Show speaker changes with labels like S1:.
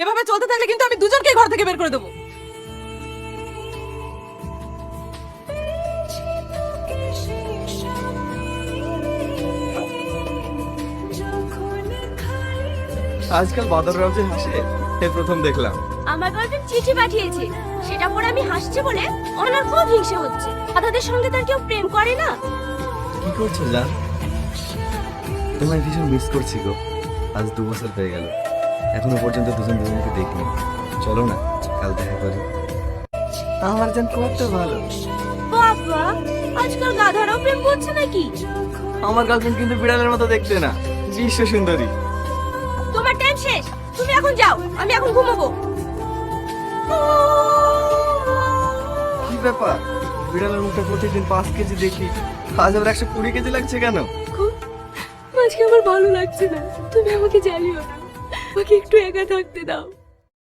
S1: এভাবে চলতে থাকলে কিন্তু আমি দুজনকে ঘর থেকে বের করে দেবো।
S2: আজকাল বাদররাও যে হাসে এই প্রথম দেখলাম।
S3: আমার গার্লফ্রেন্ড চিঠি পাঠিয়েছে, সেটা পরে আমি হাসছি বলে ওনার খুব হিংসে হচ্ছে। দাদাদের সঙ্গে তার কেউ প্রেম করে না।
S2: কি করছো জান? তোমায় ভীষণ মিস করছি গো। আজ 2 বছর হয়ে গেল, এখনো পর্যন্ত দুজন দুজনকে দেখিনি। চলো না কাল দেখা করি। আমার জান কত ভালো।
S3: বাবা, আজকাল গাধারাও প্রেম করছে নাকি?
S2: আমার গার্লফ্রেন্ড কিন্তু বিড়ালের মতো দেখতে না, বিশ্ব সুন্দরী।
S3: তোমার টাইম শেষ, তুমি এখন যাও, আমি এখন ঘুমাবো।
S2: কি ব্যাপার, বিড়ালের মুখটা প্রতিদিন 5 কেজি দেখি, আজ আবার 120 কেজি লাগছে কেন?
S3: আজকে আমার ভালো লাগছে না, তুমি আমাকে জ্বালিও না, আমাকে একটু একা থাকতে দাও।